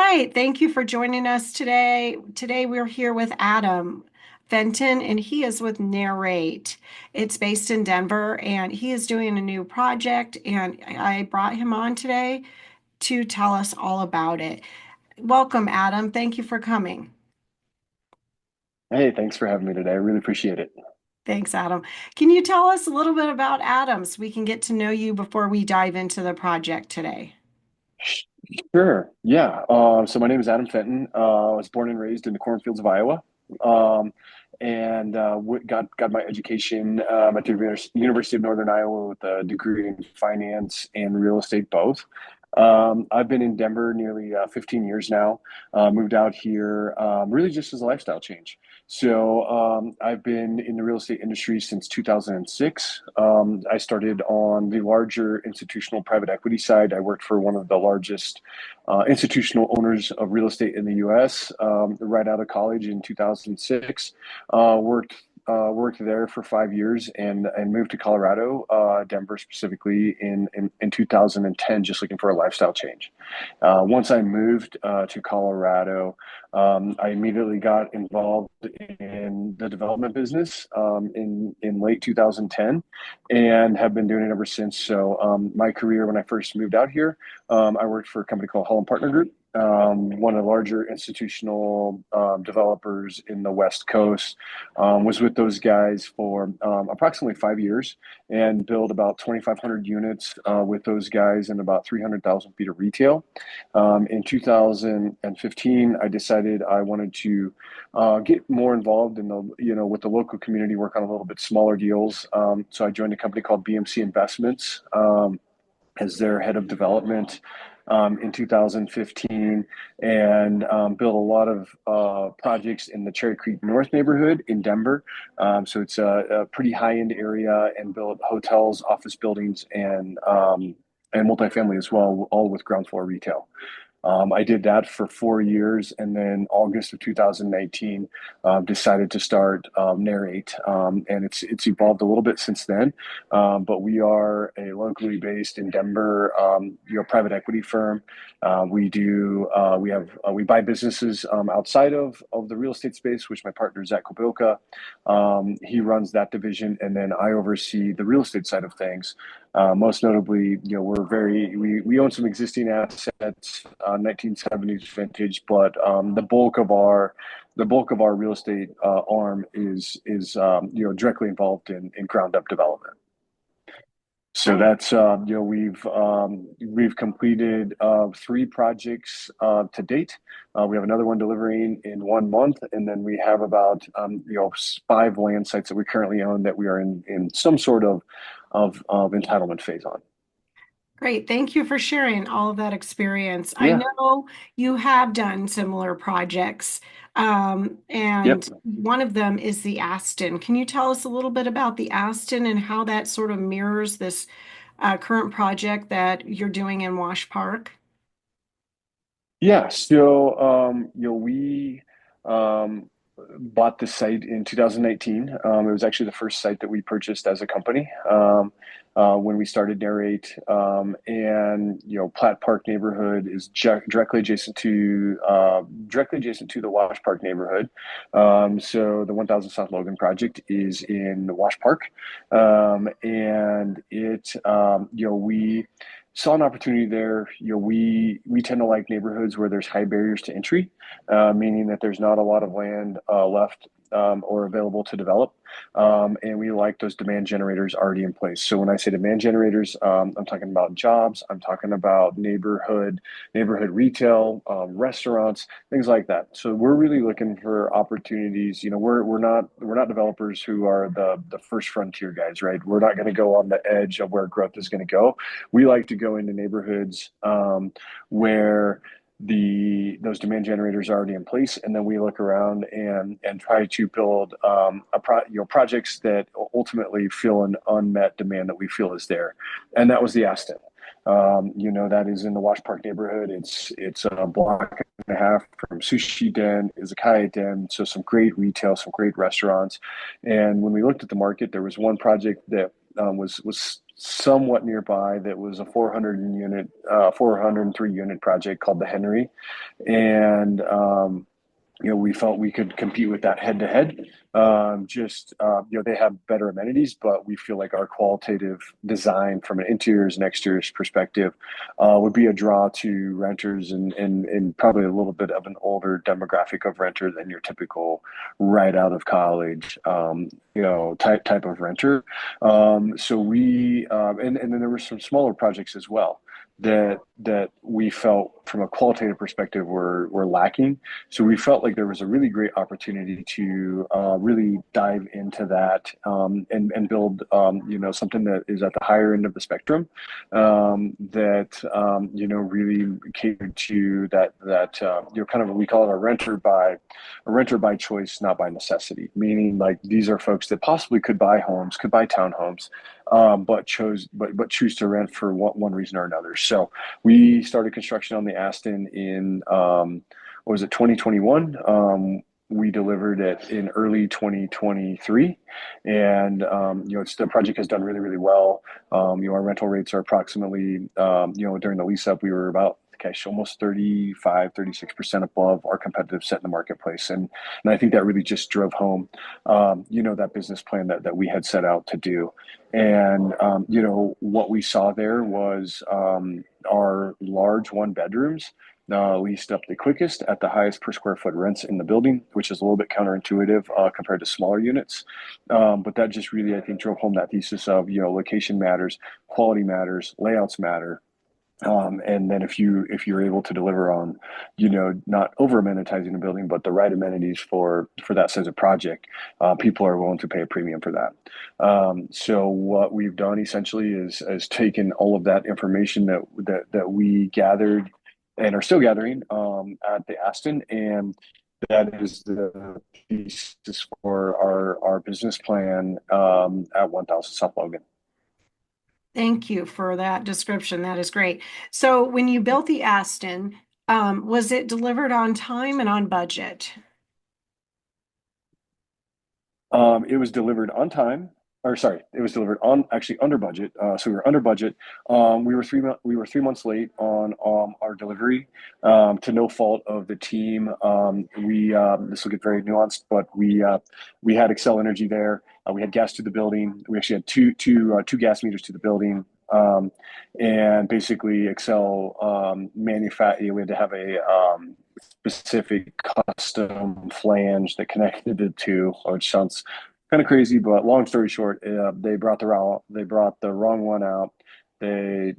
right. Thank you for joining us today. Today we're here with Adam Fenton, and he is with Narrate. It's based in Denver, and he is doing a new project, and I brought him on today to tell us all about it. Welcome, Adam. Thank you for coming. Hey, thanks for having me today. I really appreciate it. Thanks, Adam. Can you tell us a little bit about Adam so we can get to know you before we dive into the project today? Sure. Yeah. So my name is Adam Fenton. I was born and raised in the cornfields of Iowa, and got my education at the University of Northern Iowa with a degree in finance and real estate both. I've been in Denver nearly 15 years now. Moved out here really just as a lifestyle change. So I've been in the real estate industry since 2006. I started on the larger institutional private equity side. I worked for one of the largest institutional owners of real estate in the U.S. Right out of college in 2006. Worked there for 5 years and moved to Colorado, Denver specifically in 2010, just looking for a lifestyle change. Once I moved to Colorado, I immediately got involved in the development business in late 2010, and have been doing it ever since. So my career when I first moved out here, I worked for a company called Holland Partner Group, one of the larger institutional developers in the West Coast. Was with those guys for approximately 5 years and built about 2,500 units with those guys and about 300,000 feet of retail. In 2015, I decided I wanted to get more involved in with the local community, work on a little bit smaller deals. So I joined a company called BMC Investments as their head of development in 2015, and built a lot of projects in the Cherry Creek North neighborhood in Denver. So it's a pretty high-end area, and built hotels, office buildings, and multifamily as well, all with ground floor retail. I did that for 4 years, and then August of 2019, decided to start Narrate, and it's evolved a little bit since then. But we are a locally based in Denver, private equity firm. We buy businesses outside of the real estate space, which my partner Zach Kobilka, he runs that division, and then I oversee the real estate side of things. Most notably, we own some existing assets, 1970s vintage, but the bulk of our real estate arm is directly involved in ground up development. So Great. that's we've completed three projects to date. We have another one delivering in 1 month, and then we have about five land sites that we currently own that we are in some sort of entitlement phase on. Great. Thank you for sharing all of that experience. I Yeah. know you have done similar projects, Yep. and one of them is the Aston. Can you tell us a little bit about the Aston and how that sort of mirrors this current project that you're doing in Wash Park? Yeah. So we um, bought the site in 2019. It was actually the first site that we purchased as a company when we started Narrate. And Platt Park neighborhood is directly adjacent to the Wash Park neighborhood. So the 1000 South Logan project is in the Wash Park, and we saw an opportunity there. We tend to like neighborhoods where there's high barriers to entry, meaning that there's not a lot of land left or available to develop. And we like those demand generators already in place. So when I say demand generators, I'm talking about jobs, I'm talking about neighborhood retail, restaurants, things like that. So we're really looking for opportunities. We're not developers who are the first frontier guys, right? We're not going to go on the edge of where growth is going to go. We like to go into neighborhoods where those demand generators are already in place, and then we look around and try to build projects that ultimately fill an unmet demand that we feel is there, and that was the Aston. That is in the Wash Park neighborhood. It's a block and a half from Sushi Den, Izakaya Den, so some great retail, some great restaurants. And when we looked at the market, there was one project that was somewhat nearby that was a 403 unit project called the Henry, and we felt we could compete with that head to head. They have better amenities, but we feel like our qualitative design from an interiors and exteriors perspective would be a draw to renters and probably a little bit of an older demographic of renter than your typical right out of college, type of renter. And then there were some smaller projects as well that we felt from a qualitative perspective were lacking. So we felt like there was a really great opportunity to really dive into that, and build something that is at the higher end of the spectrum, that really catered to that kind of, we call it a renter by choice, not by necessity. Meaning, like, these are folks that possibly could buy homes, could buy townhomes, but choose to rent for one reason or another. So we started construction on the Aston in what was it, 2021. We delivered it in early 2023, and the project has done really, really well. Our rental rates are approximately, during the lease up, we were about, gosh, almost 36% above our competitive set in the marketplace. And I think that really just drove home, that business plan that we had set out to do. And, what we saw there was our large one bedrooms leased up the quickest at the highest per square foot rents in the building, which is a little bit counterintuitive compared to smaller units. But that just really, I think, drove home that thesis of, location matters, quality matters, layouts matter. And then if you're able to deliver on, not over amenitizing the building, but the right amenities for that size of project, people are willing to pay a premium for that. So what we've done essentially is taken all of that information that we gathered and are still gathering at the Aston, and that is the thesis for our business plan at 1000 South Logan. Thank you for that description. That is great. So when you built the Aston, was it delivered on time and on budget? It was delivered on time, or sorry, it was delivered on actually under budget. So we were under budget. We were 3 months late on our delivery, to no fault of the team. We This will get very nuanced, but we had Excel Energy there. We had gas to the building. We actually had two gas meters to the building. And basically Excel we had to have a specific custom flange that connected the two, which sounds kind of crazy, but long story short, they brought the wrong one out. They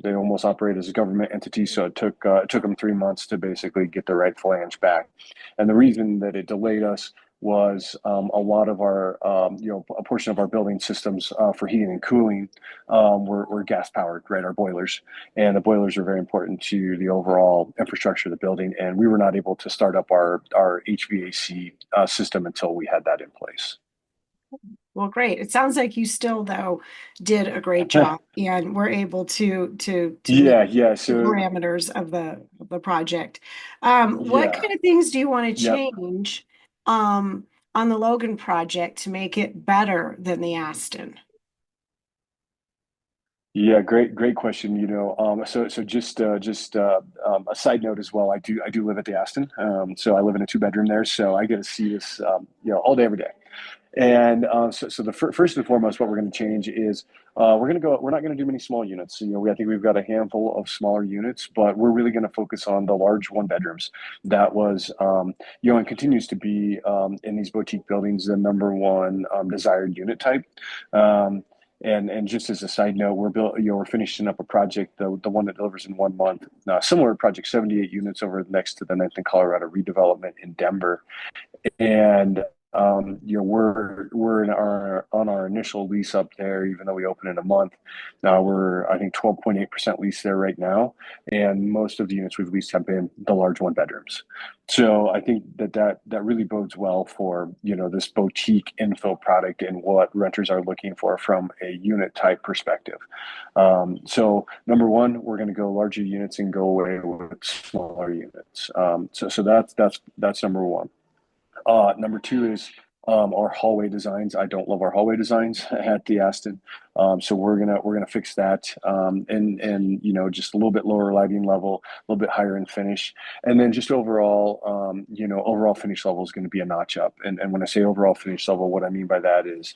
almost operate as a government entity, so it took them 3 months to basically get the right flange back. And the reason that it delayed us was a lot of our, a portion of our building systems for heating and cooling were gas powered, right? Our boilers, and the boilers are very important to the overall infrastructure of the building. And we were not able to start up our HVAC system until we had that in place. Well, great. It sounds like you still, though, did a great job and were able to meet Yeah. the So parameters of the project. What yeah, kind of things do you want to yep. change on the Logan project to make it better than the Aston? Yeah, great question. So a side note as well. I do live at the Aston. So I live in a two bedroom there. So I get to see this, all day, every day. And so the first and foremost, what we're going to change is we're not going to do many small units. I think we've got a handful of smaller units, but we're really going to focus on the large one bedrooms. That was, and continues to be, in these boutique buildings, the number one desired unit type. Um, and just as a side note, we're finishing up a project, the one that delivers in 1 month, similar project, 78 units over next to the Ninth and Colorado redevelopment in Denver. And we're on our initial lease up there, even though we open in a month. Now we're, I think, 12.8% leased there right now, and most of the units we've leased have been the large one bedrooms. So I think that really bodes well for this boutique infill product and what renters are looking for from a unit type perspective. So number one, we're going to go larger units and go away with smaller units. So that's number one. Number two is our hallway designs. I don't love our hallway designs at the Aston. So we're gonna fix that, and just a little bit lower lighting level, a little bit higher in finish, and then just overall, overall finish level is going to be a notch up. And when I say overall finish level, what I mean by that is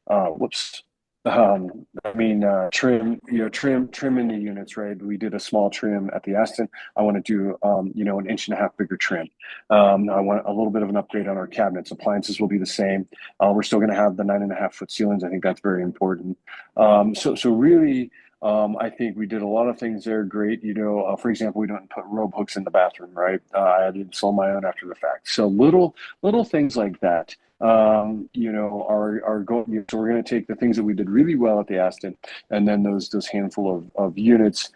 whoops. Trim, trim in the units, right? We did a small trim at the Aston. I want to do, an inch and a half bigger trim. I want a little bit of an upgrade on our cabinets. Appliances will be the same. We're still going to have the 9.5 foot ceilings. I think that's very important. So really, I think we did a lot of things there. Great. For example, we don't put robe hooks in the bathroom, right? I had to install my own after the fact. So little things like that are going. So we're going to take the things that we did really well at the Aston, and then those handful of units,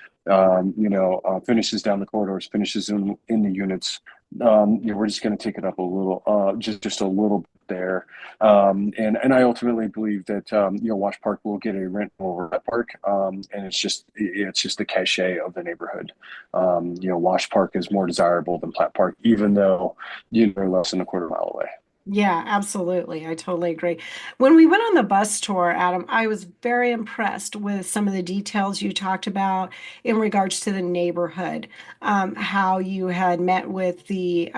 finishes down the corridors, finishes in the units. We're just going to take it up a little, just a little bit there. And I ultimately believe that Wash Park will get a rent over that park, and it's just the cachet of the neighborhood. Wash Park is more desirable than Platt Park, even though you're less than a quarter mile away. Yeah, absolutely. I totally agree. When we went on the bus tour, Adam, I was very impressed with some of the details you talked about in regards to the neighborhood, how you had met with the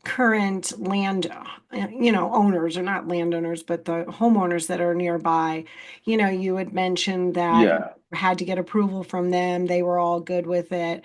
current land, owners, or not landowners, but the homeowners that are nearby. You had mentioned that you Yeah. had to get approval from them. They were all good with it.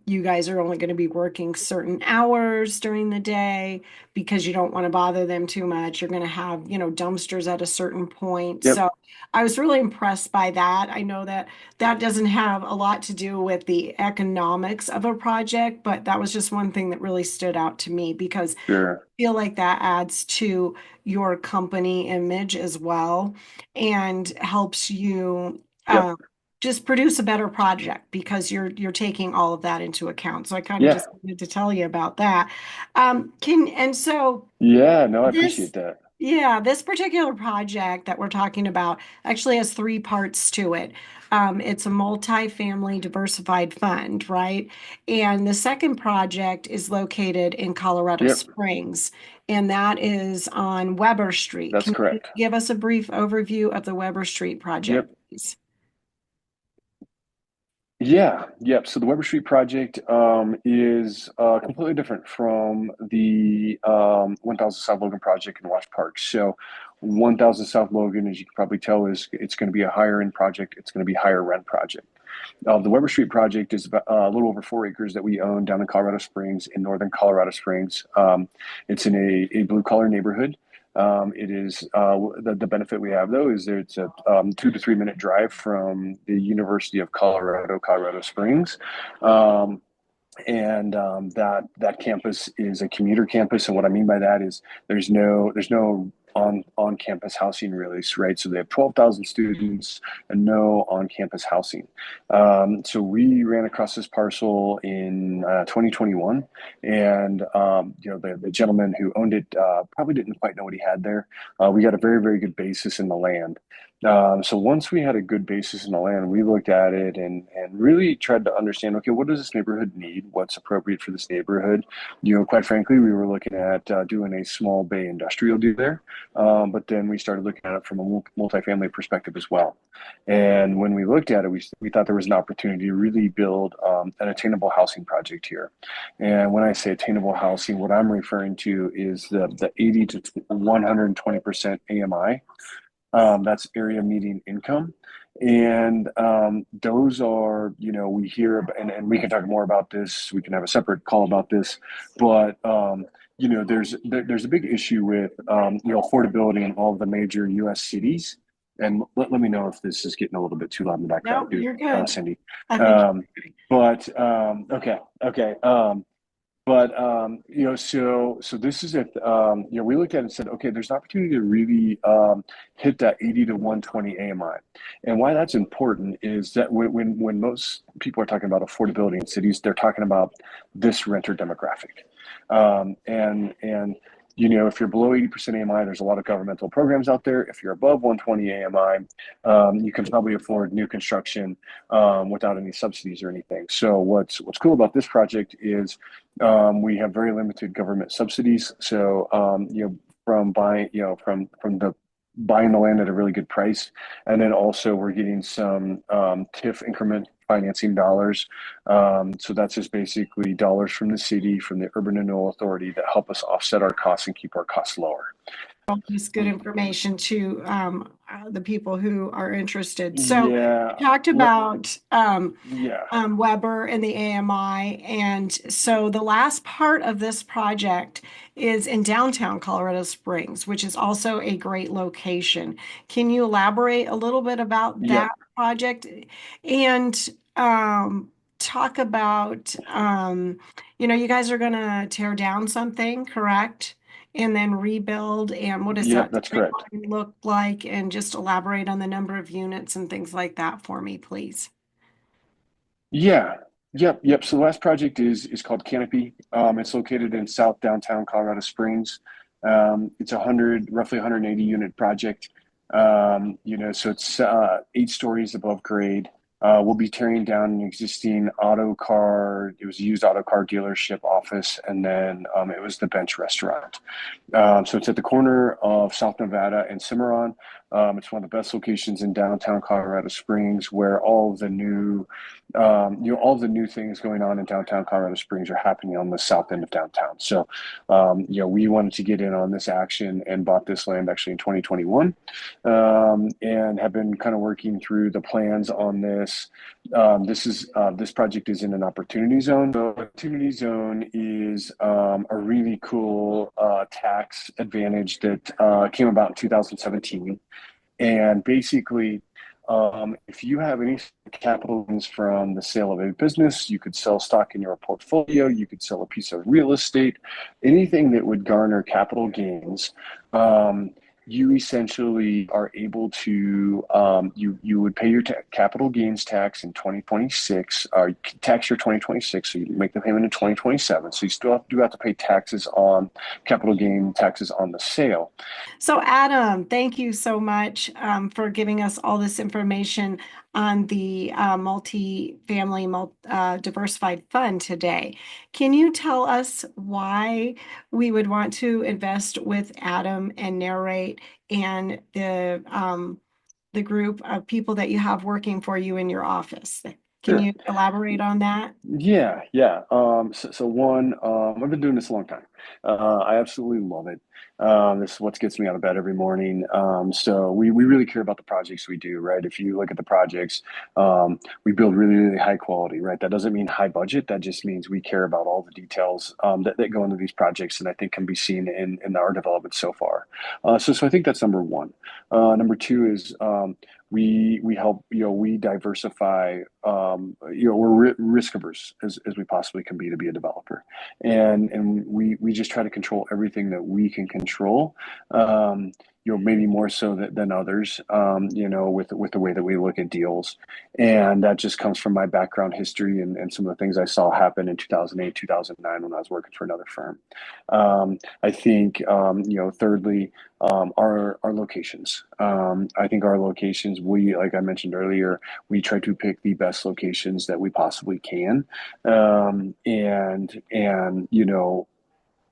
You guys are only going to be working certain hours during the day because you don't want to bother them too much. You're going to have, dumpsters at a certain point. Yep. So I was really impressed by that. I know that that doesn't have a lot to do with the economics of a project, but that was just one thing that really stood out to me because Sure. I feel like that adds to your company image as well and helps you Yep. just produce a better project because you're taking all of that into account. So I kind of Yeah. just wanted to tell you about that. Can and so Yeah. No, I this, appreciate that. yeah, this particular project that we're talking about actually has three parts to it. It's a multi-family diversified fund, right? And the second project is located in Colorado Yep. Springs, and that is on Weber Street. That's Can you correct. give us a brief overview of the Weber Street project, Yep. please? Yeah, yep. So the Weber Street project is completely different from the 1000 South Logan project in Wash Park. So 1000 South Logan, as you can probably tell, is it's going to be a higher end project. It's going to be higher rent project. The Weber Street project is about, a little over 4 acres that we own down in Colorado Springs, in northern Colorado Springs. It's in a blue collar neighborhood. It is the benefit we have though is that it's a 2 to 3 minute drive from the University of Colorado, Colorado Springs. And that campus is a commuter campus. And what I mean by that is there's no on campus housing really, right? So they have 12,000 students and no on campus housing. So we ran across this parcel in 2021, and the gentleman who owned it probably didn't quite know what he had there. We got a very very good basis in the land. So once we had a good basis in the land, we looked at it and really tried to understand, okay, what does this neighborhood need? What's appropriate for this neighborhood? Quite frankly, we were looking at doing a small bay industrial deal there, but then we started looking at it from a multifamily perspective as well. And when we looked at it, we thought there was an opportunity to really build an attainable housing project here. And when I say attainable housing, what I'm referring to is the 80 to 120% AMI. That's area median income. And those are, we hear, and we can talk more about this. We can have a separate call about this, but there's a big issue with affordability in all of the major U.S. cities. And let me know if this is getting a little bit too loud in the No, background, dude, you're good. Cindy. I think. Um, okay, okay. So this is it. We looked at it and said, okay, there's an opportunity to really hit that 80 to 120 AMI. And why that's important is that when most people are talking about affordability in cities, they're talking about this renter demographic. And if you're below 80% AMI, there's a lot of governmental programs out there. If you're above 120 AMI, you can probably afford new construction without any subsidies or anything. So what's cool about this project is we have very limited government subsidies. So from buying, from the buying the land at a really good price. And then also we're getting some TIF increment financing dollars. So that's just basically dollars from the city, from the Urban Renewal Authority that help us offset our costs and keep our costs lower. This good information to the people who are interested. So Yeah. you talked about Yeah. Weber and the AMI. And so the last part of this project is in downtown Colorado Springs, which is also a great location. Can you elaborate a little bit about that Yep. project and talk about, you guys are going to tear down something, correct? And then rebuild, and what does Yep. that That's correct. timeline look like? And just elaborate on the number of units and things like that for me, please. Yeah. Yep. Yep. So the last project is called Canopy. It's located in South Downtown Colorado Springs. It's roughly 180 unit project. So it's 8 stories above grade. We'll be tearing down an existing it was a used auto car dealership office, and then it was the bench restaurant. So it's at the corner of South Nevada and Cimarron. It's one of the best locations in downtown Colorado Springs, where all the new things going on in downtown Colorado Springs are happening on the south end of downtown. So, we wanted to get in on this action and bought this land actually in 2021, and have been kind of working through the plans on this. This project is in an opportunity zone. The opportunity zone is a really cool tax advantage that came about in 2017. And basically, if you have any capital gains from the sale of a business, you could sell stock in your portfolio, you could sell a piece of real estate, anything that would garner capital gains. You essentially are able to you would pay your capital gains tax in 2026, or you can tax your 2026, so you make the payment in 2027. So you do have to pay taxes on capital gain taxes on the sale. So, Adam, thank you so much for giving us all this information on the diversified fund today. Can you tell us why we would want to invest with Adam and Narrate and the group of people that you have working for you in your office? Can Sure. you elaborate on that? Yeah, yeah. So one, I've been doing this a long time. I absolutely love it. This is what gets me out of bed every morning. So we really care about the projects we do, right? If you look at the projects, we build really, really high quality, right? That doesn't mean high budget. That just means we care about all the details that go into these projects, and I think can be seen in our development so far. So I think that's number one. Number two is we help, we diversify, we're risk averse as we possibly can be to be a developer, and we just try to control everything that we can control. Maybe more so than others, with the way that we look at deals. And that just comes from my background history and some of the things I saw happen in 2008, 2009 when I was working for another firm. I think, thirdly, our locations. I think our locations, like I mentioned earlier, we try to pick the best locations that we possibly can. And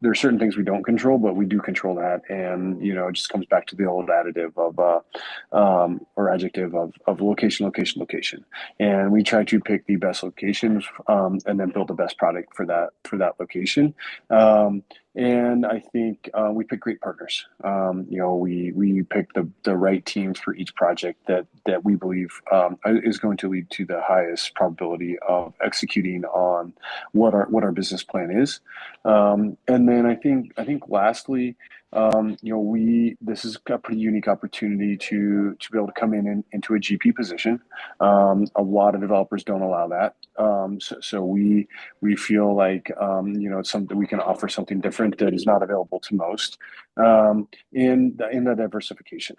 there are certain things we don't control, but we do control that. And, it just comes back to the old additive or adjective of location, location, location. And we try to pick the best locations, and then build the best product for that location. And I think we pick great partners. We pick the right teams for each project that we believe is going to lead to the highest probability of executing on what our business plan is. And then I think lastly, this is a pretty unique opportunity to be able to come into a GP position. A lot of developers don't allow that. So we feel like, it's something we can offer something different that is not available to most, in the diversification.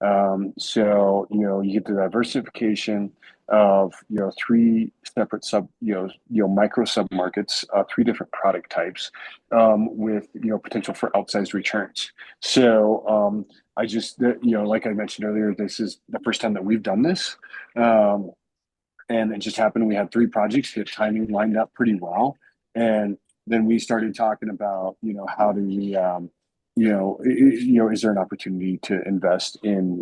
You get the diversification of, three separate micro sub markets, three different product types, with, potential for outsized returns. Like I mentioned earlier, this is the first time that we've done this. And it just happened. We had three projects. The timing lined up pretty well. And then we started talking about, how do we is there an opportunity to invest in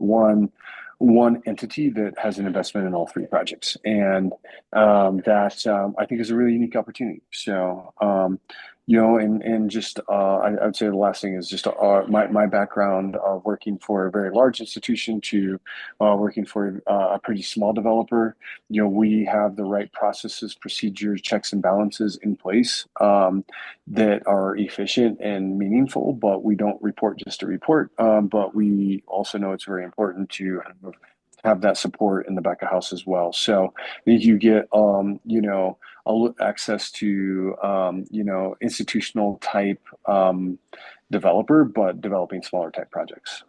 one entity that has an investment in all three projects? And that I think is a really unique opportunity. So, and just I would say the last thing is just my background of working for a very large institution to working for a pretty small developer. We have the right processes, procedures, checks and balances in place. That are efficient and meaningful, but we don't report just to report. But we also know it's very important to have that support in the back of house as well. So I think you get, access to, institutional type developer, but developing smaller type projects.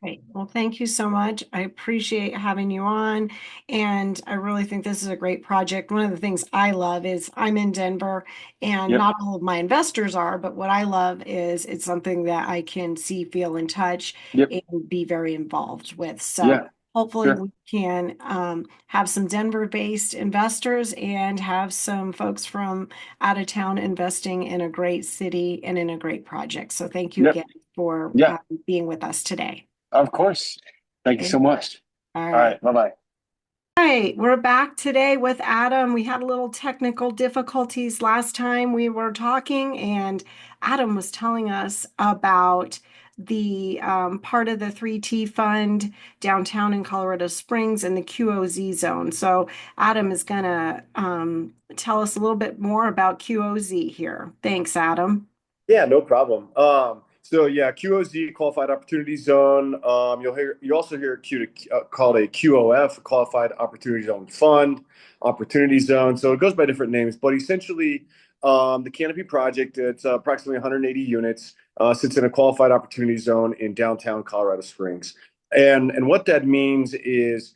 Great. Well, thank you so much. I appreciate having you on, and I really think this is a great project. One of the things I love is I'm in Denver, and Yep. not all of my investors are, but what I love is it's something that I can see, feel, and touch Yep. and be very involved with. So Yeah. hopefully Sure. we can have some Denver-based investors and have some folks from out of town investing in a great city and in a great project. So thank you Yep. again for Yeah. being with us today. Of course. Thank you Okay. so much. All All right. right. Bye bye. All right, we're back today with Adam. We had a little technical difficulties last time we were talking, and Adam was telling us about the part of the 3T fund downtown in Colorado Springs and the QOZ zone. So Adam is going to tell us a little bit more about QOZ here. Thanks, Adam. Yeah, no problem. So yeah, QOZ, Qualified Opportunity Zone. You also hear called a QOF, Qualified Opportunity Zone Fund, Opportunity Zone. So it goes by different names, but essentially, the Canopy project, it's approximately 180 units, sits in a Qualified Opportunity Zone in downtown Colorado Springs. And what that means is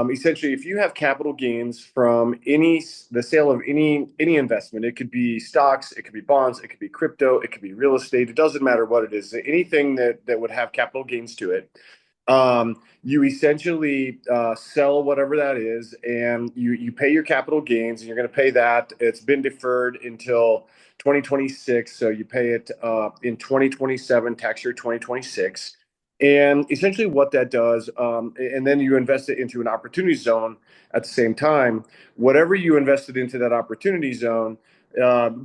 essentially, if you have capital gains from the sale of any investment, it could be stocks, it could be bonds, it could be crypto, it could be real estate. It doesn't matter what it is. Anything that would have capital gains to it, you essentially sell whatever that is, and you pay your capital gains, and you're going to pay that. It's been deferred until 2026, so you pay it in 2027, tax year 2026. And essentially, what that does, and then you invest it into an opportunity zone at the same time. Whatever you invested into that opportunity zone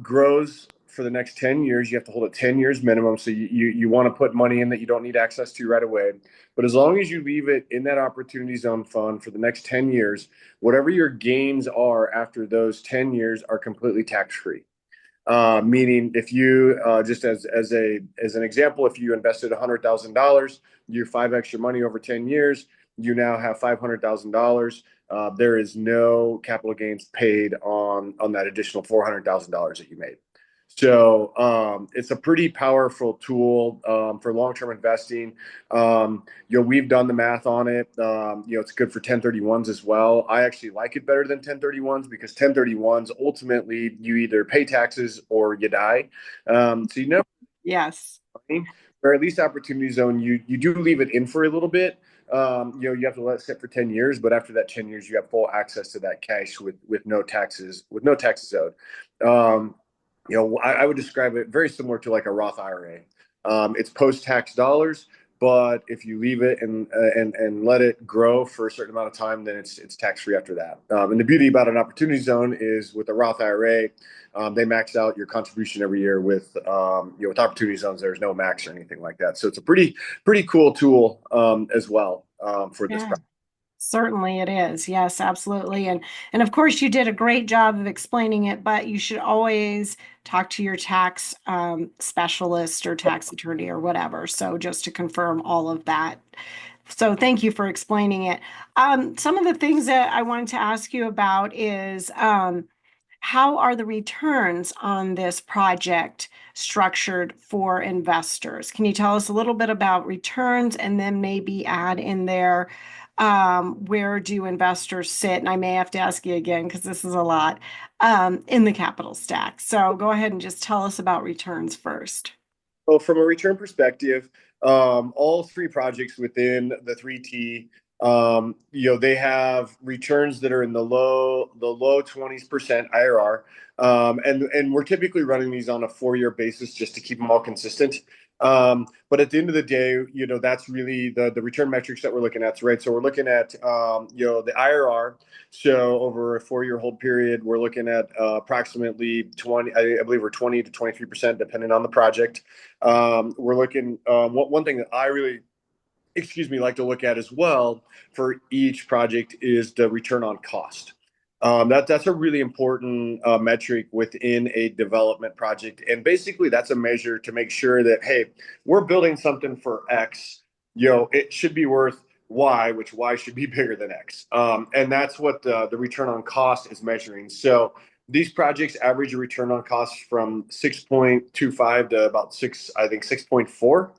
grows for the next 10 years. You have to hold it 10 years minimum. So you want to put money in that you don't need access to right away. But as long as you leave it in that opportunity zone fund for the next 10 years, whatever your gains are after those 10 years are completely tax free. Meaning, if you just as an example, if you invested $100,000, you 5x your money over 10 years, you now have $500,000. There is no capital gains paid on that additional $400,000 that you made. So it's a pretty powerful tool for long-term investing. We've done the math on it. It's good for 1031s as well. I actually like it better than 1031s because 1031s ultimately you either pay taxes or you die. So you never Yes. money, or at least opportunity zone, you do leave it in for a little bit. You have to let it sit for 10 years, but after that 10 years, you have full access to that cash with no taxes owed. I would describe it very similar to like a Roth IRA. It's post-tax dollars, but if you leave it and let it grow for a certain amount of time, then it's tax-free after that. And the beauty about an opportunity zone is with a Roth IRA, they max out your contribution every year with opportunity zones. There's no max or anything like that. So it's a pretty cool tool as well for this Yeah. project. Certainly it is. Yes, absolutely. And of course you did a great job of explaining it, but you should always talk to your tax specialist or tax attorney or whatever. So just to confirm all of that. So thank you for explaining it. Some of the things that I wanted to ask you about is how are the returns on this project structured for investors? Can you tell us a little bit about returns and then maybe add in there where do investors sit? And I may have to ask you again because this is a lot in the capital stack. So go ahead and just tell us about returns first. So from a return perspective, all three projects within the 3T They have returns that are in the low 20% IRR. And we're typically running these on a 4-year basis just to keep them all consistent. But at the end of the day, that's really the return metrics that we're looking at, right? So we're looking at, the IRR. So over a 4-year hold period, we're looking at approximately 20, I believe we're 20 to 23%, depending on the project. We're looking, one thing that I really, like to look at as well for each project is the return on cost. That's a really important metric within a development project, and basically that's a measure to make sure that, hey, we're building something for X, it should be worth Y, which Y should be bigger than X, and that's what the return on cost is measuring. So these projects average a return on cost from 6.25 to about 6.4.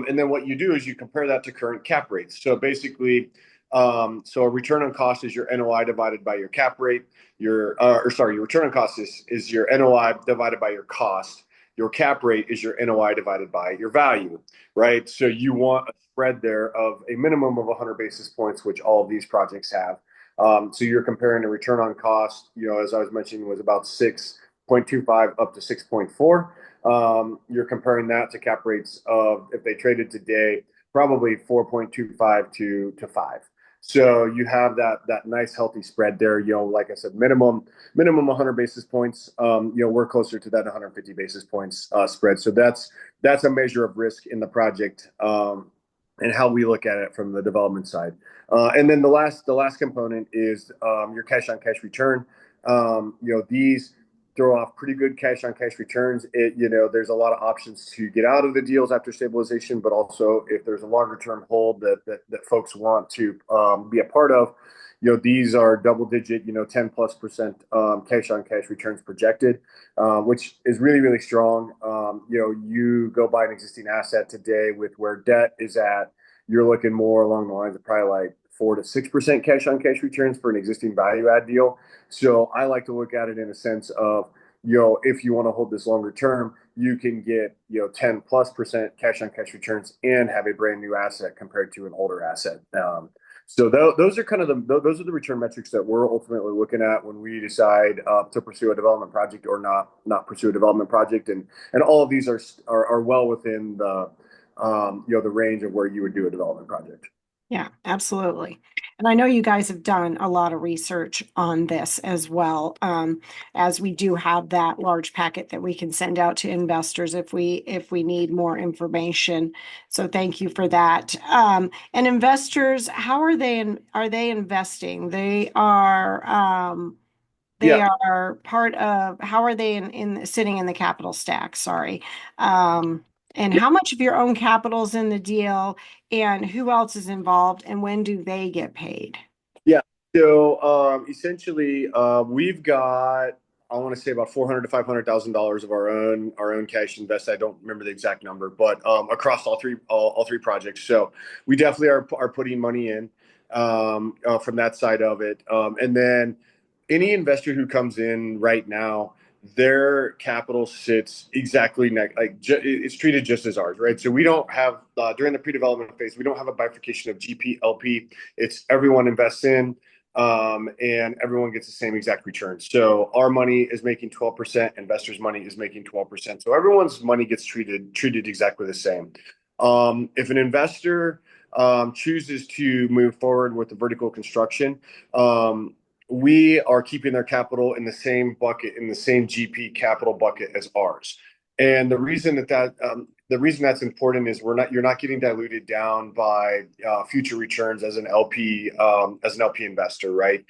And then what you do is you compare that to current cap rates. So basically, so a return on cost is your NOI divided by your cap rate. Your return on cost is your NOI divided by your cost. Your cap rate is your NOI divided by your value, right? So you want a spread there of a minimum of 100 basis points, which all of these projects have. So you're comparing a return on cost, as I was mentioning, was about 6.25 up to 6.4. You're comparing that to cap rates of, if they traded today, probably 4.25 to 5. So you have that nice healthy spread there. Like I said, minimum 100 basis points. We're closer to that 150 basis points spread. So that's a measure of risk in the project, and how we look at it from the development side. And then the last component is your cash on cash return. These throw off pretty good cash on cash returns. There's a lot of options to get out of the deals after stabilization, but also if there's a longer term hold that folks want to be a part of, these are double digit, 10+% cash on cash returns projected, which is really, really strong. You go buy an existing asset today with where debt is at, you're looking more along the lines of probably like 4 to 6% cash on cash returns for an existing value add deal. So I like to look at it in a sense of, if you want to hold this longer term, you can get, 10+% cash on cash returns and have a brand new asset compared to an older asset. So those are those are the return metrics that we're ultimately looking at when we decide to pursue a development project or not pursue a development project, and all of these are well within the range of where you would do a development project. Yeah, absolutely. And I know you guys have done a lot of research on this as well, as we do have that large packet that we can send out to investors if we need more information. So thank you for that. And investors, how are they investing? They Yeah. are part of, how are they in sitting in the capital stack? Sorry. And how much of your own capital is in the deal, and who else is involved, and when do they get paid? Yeah. So essentially, we've got, I want to say, about $400,000 to $500,000 of our own cash invested. I don't remember the exact number, but across all three projects. So we definitely are putting money in from that side of it. And then any investor who comes in right now, their capital sits exactly it's treated just as ours, right? So we don't have during the pre-development phase, we don't have a bifurcation of GP LP. It's everyone invests in, and everyone gets the same exact return. So our money is making 12%, investors' money is making 12%. So everyone's money gets treated exactly the same. If an investor chooses to move forward with the vertical construction, we are keeping their capital in the same bucket, in the same GP capital bucket as ours. And the reason that's important is you're not getting diluted down by future returns as an LP investor, right?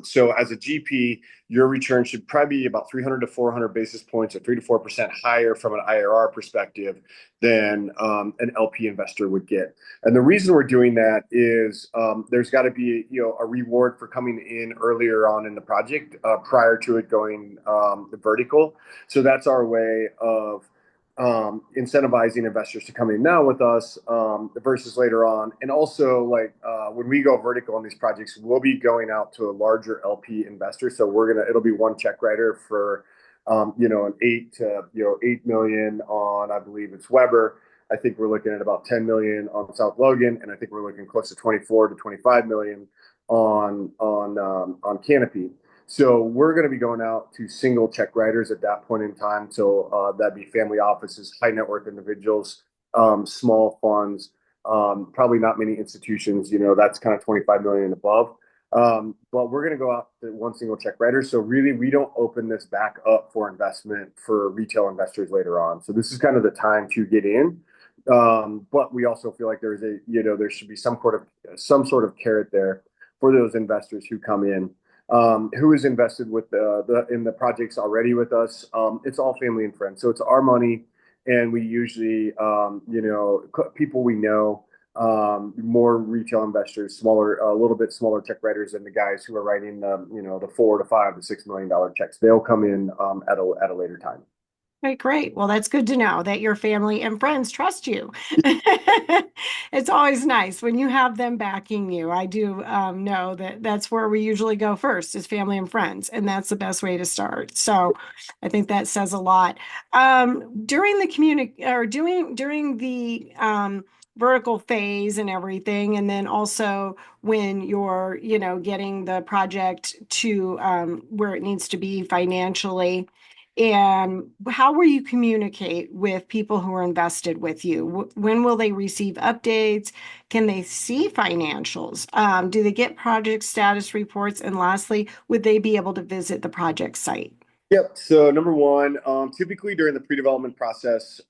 So as a GP, your return should probably be about 300 to 400 basis points, or 3 to 4% higher from an IRR perspective than an LP investor would get. And the reason we're doing that is there's got to be a reward for coming in earlier on in the project prior to it going vertical. So that's our way of incentivizing investors to come in now with us versus later on. And also, like when we go vertical on these projects, we'll be going out to a larger LP investor. So it'll be one check writer for an 8 million on, I believe it's Weber. I think we're looking at about 10 million on South Logan, and I think we're looking close to 24 to 25 million on Canopy. So we're going to be going out to single check writers at that point in time. So that'd be family offices, high net worth individuals, small funds, probably not many institutions. That's kind of 25 million and above. But we're going to go out to one single check writer. So really, we don't open this back up for investment for retail investors later on. So this is kind of the time to get in. But we also feel like there should be some sort of carrot there for those investors who come in, who is invested with in the projects already with us. It's all family and friends, so it's our money, and we usually, people we know, more retail investors, a little bit smaller check writers than the guys who are writing the $4 to $5 to $6 million checks. They'll come in at a later time. Okay, great. Well, that's good to know that your family and friends trust you. It's always nice when you have them backing you. I do know that that's where we usually go first is family and friends, and that's the best way to start. So I think that says a lot. During the during the vertical phase and everything, and then also when you're, getting the project to where it needs to be financially. And how will you communicate with people who are invested with you? When will they receive updates? Can they see financials? Do they get project status reports? And lastly, would they be able to visit the project site? Yep. So number one, typically during the pre-development process,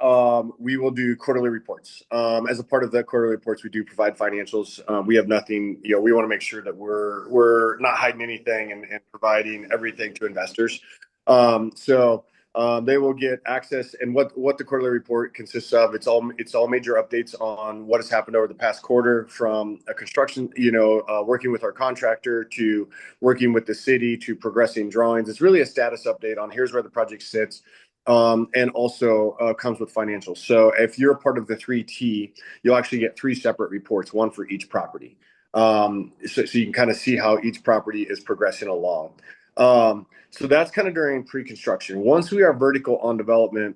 we will do quarterly reports. As a part of the quarterly reports, we do provide financials. We have nothing, we want to make sure that we're not hiding anything and providing everything to investors. So they will get access, and what the quarterly report consists of. It's all major updates on what has happened over the past quarter, from a construction, working with our contractor, to working with the city, to progressing drawings. It's really a status update on here's where the project sits. And also comes with financials. So if you're a part of the 3T, you'll actually get 3 separate reports, one for each property. So you can kind of see how each property is progressing along. So that's kind of during pre-construction. Once we are vertical on development,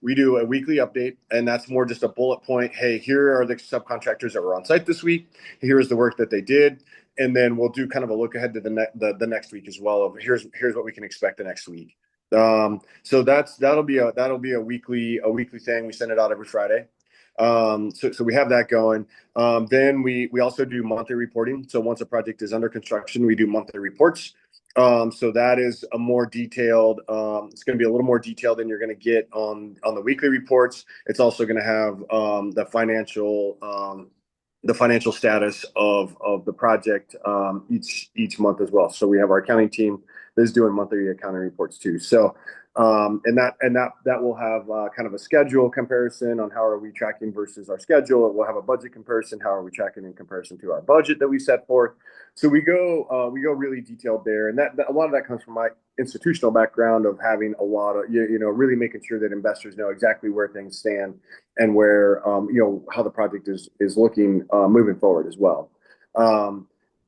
we do a weekly update, and that's more just a bullet point. Hey, here are the subcontractors that were on site this week. Here is the work that they did, and then we'll do kind of a look ahead to the next week as well. Of here's what we can expect the next week. So that'll be a weekly thing. We send it out every Friday. So we have that going. Then we also do monthly reporting. So once a project is under construction, we do monthly reports. So that is a more detailed, it's going to be a little more detailed than you're going to get on the weekly reports. It's also going to have the financial status of the project each month as well. So we have our accounting team that's doing monthly accounting reports too. So and that will have kind of a schedule comparison on how are we tracking versus our schedule. It will have a budget comparison. How are we tracking in comparison to our budget that we set forth? So we go really detailed there, and that a lot of that comes from my institutional background of having a lot of really making sure that investors know exactly where things stand and where how the project is looking moving forward as well.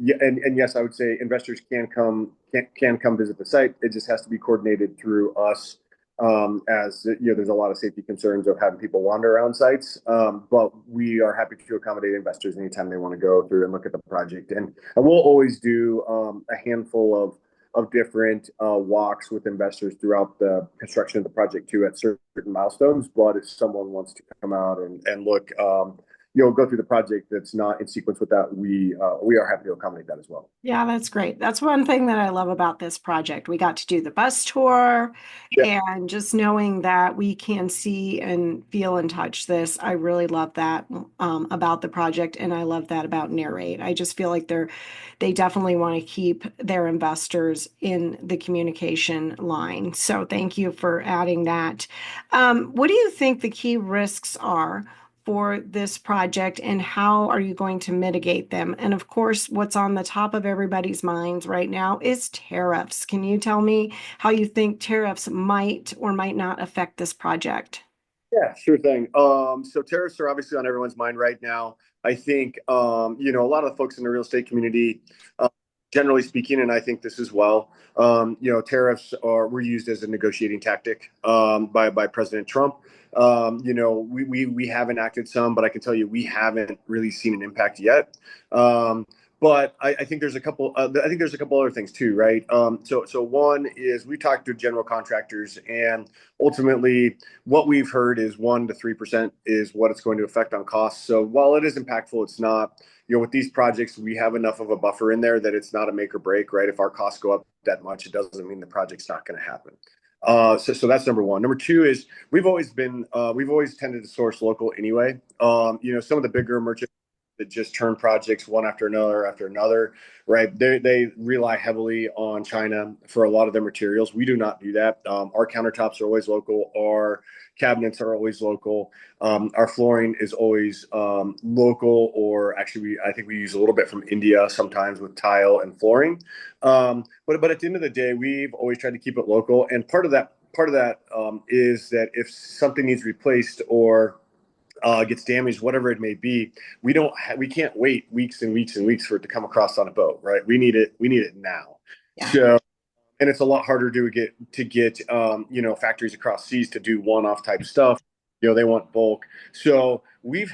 Yeah, and yes, I would say investors can come visit the site. It just has to be coordinated through us, as there's a lot of safety concerns of having people wander around sites. But we are happy to accommodate investors anytime they want to go through and look at the project. And we'll always do a handful of different walks with investors throughout the construction of the project too, at certain milestones. But if someone wants to come out and look, go through the project that's not in sequence with that, we are happy to accommodate that as well. Yeah, that's great. That's one thing that I love about this project. We got to do the bus tour, and just knowing that we can see and feel and touch this. I really love that about the project, and I love that about Narrate. I just feel like they definitely want to keep their investors in the communication line. So thank you for adding that. What do you think the key risks are for this project, and how are you going to mitigate them? And of course, what's on the top of everybody's minds right now is tariffs. Can you tell me how you think tariffs might or might not affect this project? Yeah, sure thing. So tariffs are obviously on everyone's mind right now. I think, a lot of the folks in the real estate community generally speaking, and I think this as well, tariffs were used as a negotiating tactic by President Trump. We have enacted some, but I can tell you we haven't really seen an impact yet. But I think there's a couple. I think there's a couple other things too, right? So one is we talked to general contractors, and ultimately, what we've heard is 1 to 3% is what it's going to affect on costs. So while it is impactful, it's not. With these projects, we have enough of a buffer in there that it's not a make or break, right? If our costs go up that much, it doesn't mean the project's not going to happen. So that's number one. Number two is we've always tended to source local anyway. Some of the bigger merchants that just turn projects one after another, right? They rely heavily on China for a lot of their materials. We do not do that. Our countertops are always local. Our cabinets are always local. Our flooring is always local, or actually, I think we use a little bit from India sometimes with tile and flooring. But at the end of the day, we've always tried to keep it local. And part of that is that if something needs replaced or gets damaged, whatever it may be, we can't wait weeks and weeks and weeks for it to come across on a boat, right? We need it now. Yeah. So, and it's a lot harder to get factories across seas to do one-off type stuff. They want bulk. So we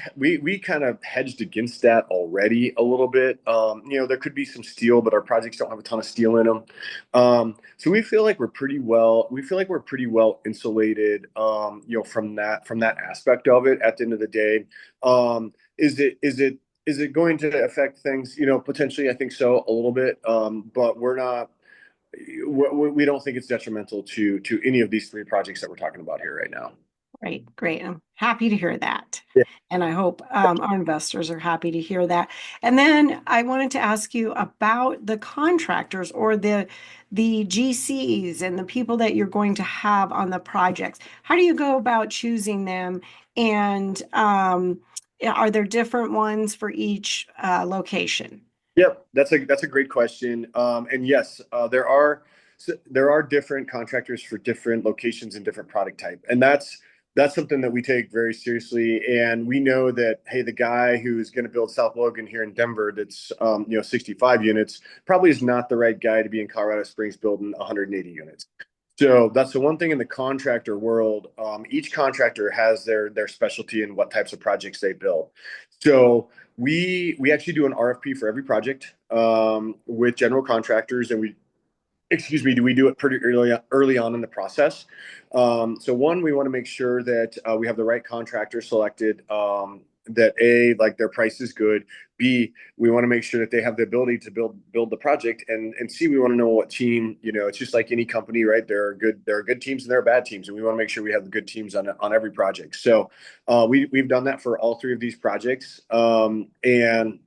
kind of hedged against that already a little bit. There could be some steel, but our projects don't have a ton of steel in them. So we feel like we're pretty well insulated, from that aspect of it. At the end of the day, is it going to affect things? Potentially, I think so a little bit. But we don't think it's detrimental to any of these three projects that we're talking about here right now. Great. I'm happy to hear that. Yeah. And I hope our investors are happy to hear that. And then I wanted to ask you about the contractors or the GCs and the people that you're going to have on the projects. How do you go about choosing them? And are there different ones for each location? Yep, that's a great question. And yes, there are different contractors for different locations and different product type, and that's something that we take very seriously. And we know that, hey, the guy who's going to build South Logan here in Denver, that's 65 units, probably is not the right guy to be in Colorado Springs building 180 units. So that's the one thing in the contractor world. Each contractor has their specialty in what types of projects they build. So we actually do an RFP for every project with general contractors, and we do it pretty early on in the process. So one, we want to make sure that we have the right contractor selected, that like their price is good. B, we want to make sure that they have the ability to build the project, and C, we want to know what team. It's just like any company, right? There are good teams and there are bad teams, and we want to make sure we have the good teams on every project. So we've done that for all three of these projects, and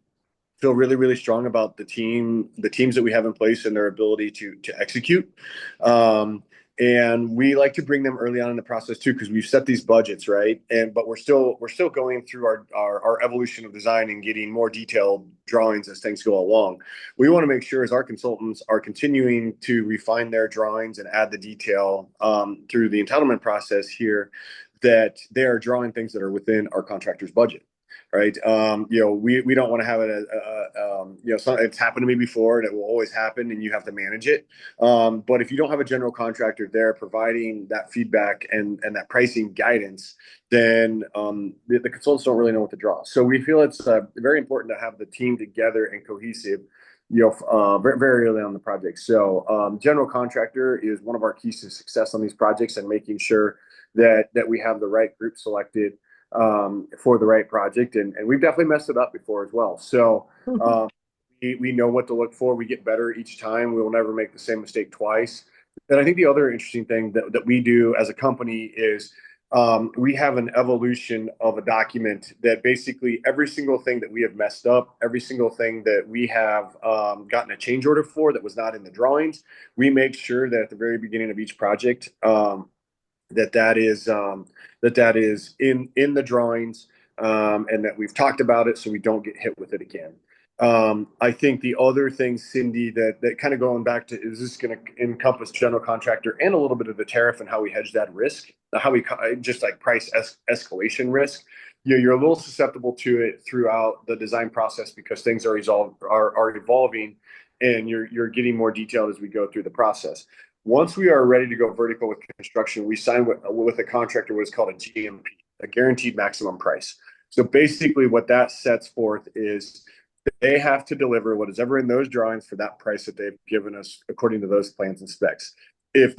feel really, really strong about the teams that we have in place and their ability to execute. And we like to bring them early on in the process too, because we've set these budgets, right? But we're still going through our evolution of design and getting more detailed drawings as things go along. We want to make sure as our consultants are continuing to refine their drawings and add the detail through the entitlement process here, that they are drawing things that are within our contractor's budget. Right. We don't want to have it, it's happened to me before and it will always happen and you have to manage it. But if you don't have a general contractor there providing that feedback and that pricing guidance, then the consultants don't really know what to draw. So we feel it's very important to have the team together and cohesive, very, very early on the project. So general contractor is one of our keys to success on these projects, and making sure that we have the right group selected for the right project. And we've definitely messed it up before as well. So we know what to look for. We get better each time. We will never make the same mistake twice. And I think the other interesting thing that we do as a company is we have an evolution of a document that basically every single thing that we have messed up, every single thing that we have gotten a change order for that was not in the drawings, we make sure that at the very beginning of each project, that is in the drawings, and that we've talked about it so we don't get hit with it again. I think the other thing, Cindy, that kind of going back to, is this going to encompass general contractor and a little bit of the tariff and how we hedge that risk, how we just like price escalation risk. You're a little susceptible to it throughout the design process because things are evolving. and you're getting more detailed as we go through the process. Once we are ready to go vertical with construction, we sign with a contractor what's called a GMP, a guaranteed maximum price. So basically, what that sets forth is they have to deliver what is ever in those drawings for that price that they've given us according to those plans and specs. If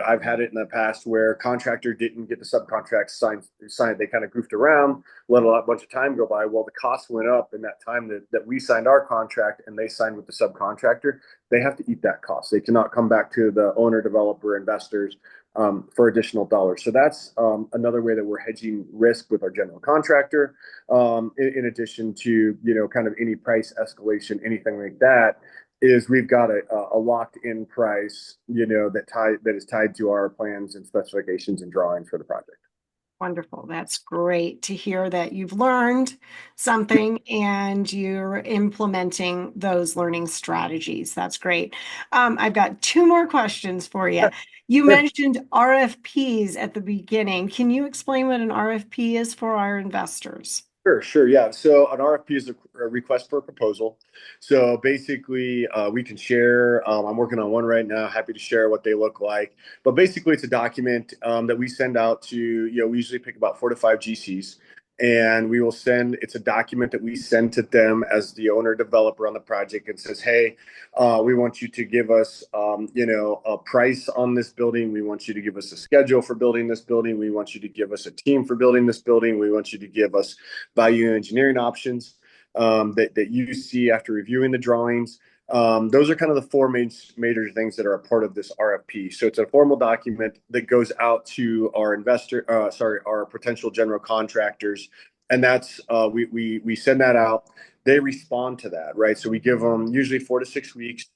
I've had it in the past where contractor didn't get the subcontract signed, they kind of goofed around, let a bunch of time go by. Well, the cost went up in that time that we signed our contract and they signed with the subcontractor. They have to eat that cost. They cannot come back to the owner, developer, investors for additional dollars. So that's another way that we're hedging risk with our general contractor. In addition to, kind of any price escalation, anything like that, is we've got a locked in price, that is tied to our plans and specifications and drawings for the project. Wonderful. That's great to hear that you've learned something and you're implementing those learning strategies. That's great. I've got two more questions for you. You mentioned RFPs at the beginning. Can you explain what an RFP is for our investors? Sure. Yeah. So an RFP is a request for a proposal. So basically, we can share. I'm working on one right now. Happy to share what they look like. But basically, it's a document that we send out to. We usually pick about 4 to 5 GCs, and we will send. It's a document that we send to them as the owner developer on the project, and says, "Hey, we want you to give us, a price on this building. We want you to give us a schedule for building this building. We want you to give us a team for building this building. We want you to give us value engineering options that you see after reviewing the drawings." Those are kind of the four major things that are a part of this RFP. So it's a formal document that goes out to our our potential general contractors, and that's we send that out. They respond to that, right? So we give them usually 4 to 6 weeks,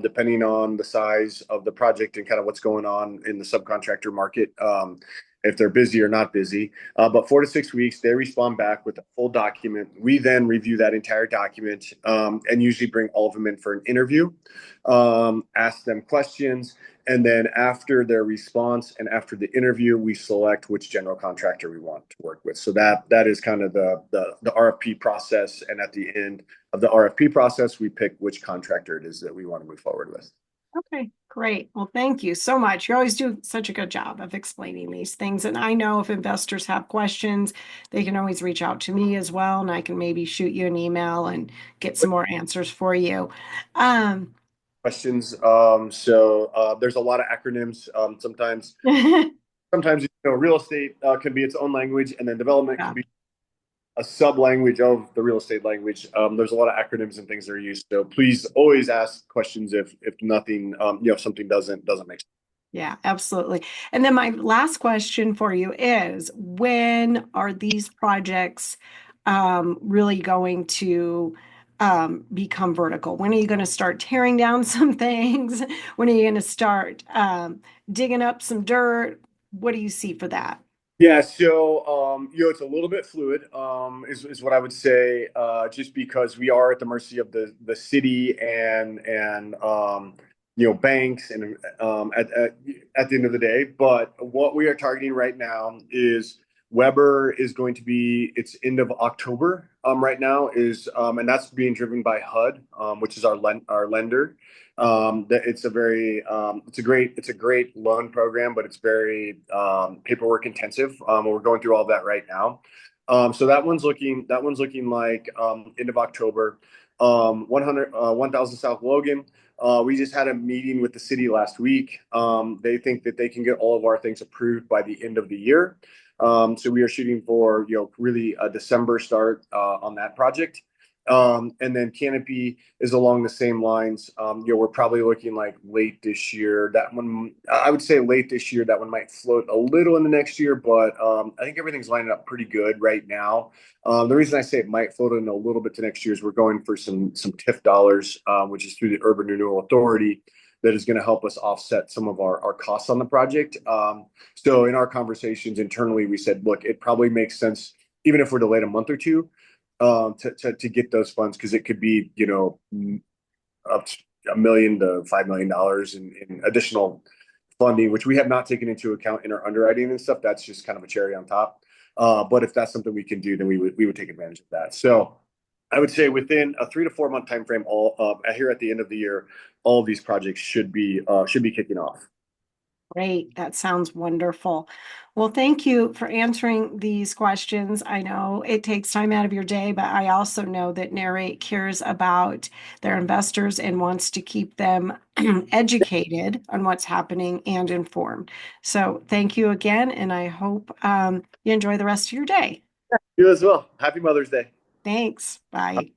depending on the size of the project and kind of what's going on in the subcontractor market. If they're busy or not busy. But 4 to 6 weeks, they respond back with a full document. We then review that entire document and usually bring all of them in for an interview, ask them questions, and then after their response and after the interview, we select which general contractor we want to work with. So that is kind of the RFP process. And at the end of the RFP process, we pick which contractor it is that we want to move forward with. Okay, great. Well, thank you so much. You always do such a good job of explaining these things. And I know if investors have questions, they can always reach out to me as well, and I can maybe shoot you an email and get some more answers for you. Questions. So there's a lot of acronyms. Sometimes real estate can be its own language, and then development can be a sub language of the real estate language. There's a lot of acronyms and things that are used. So please always ask questions if nothing, if something doesn't make sense. Yeah, absolutely. And then my last question for you is, when are these projects really going to become vertical? When are you going to start tearing down some things? When are you going to start digging up some dirt? What do you see for that? Yeah, so it's a little bit fluid, is what I would say, just because we are at the mercy of the city and banks and at the end of the day. But what we are targeting right now is Weber is going to be its end of October right now and that's being driven by HUD, which is our lender. That it's a great loan program, but it's very paperwork intensive. We're going through all that right now. So that one's looking like end of October. 1000 South Logan. We just had a meeting with the city last week. They think that they can get all of our things approved by the end of the year. So we are shooting for really a December start on that project. And then Canopy is along the same lines. We're probably looking like late this year. That one, I would say late this year. That one might float a little in the next year, but I think everything's lining up pretty good right now. The reason I say it might float in a little bit to next year is we're going for some TIF dollars, which is through the Urban Renewal Authority, that is going to help us offset some of our costs on the project. So in our conversations internally, we said, look, it probably makes sense, even if we're delayed a month or two, to get those funds, because it could be, up to $1 million to $5 million in additional funding, which we have not taken into account in our underwriting and stuff. That's just kind of a cherry on top. But if that's something we can do, then we would take advantage of that. So I would say within a 3 to 4 month time frame, all here at the end of the year, all of these projects should be kicking off. Great. That sounds wonderful. Well, thank you for answering these questions. I know it takes time out of your day, but I also know that Narrate cares about their investors and wants to keep them educated on what's happening and informed. So thank you again, and I hope you enjoy the rest of your day. You as well. Happy Mother's Day. Thanks. Bye.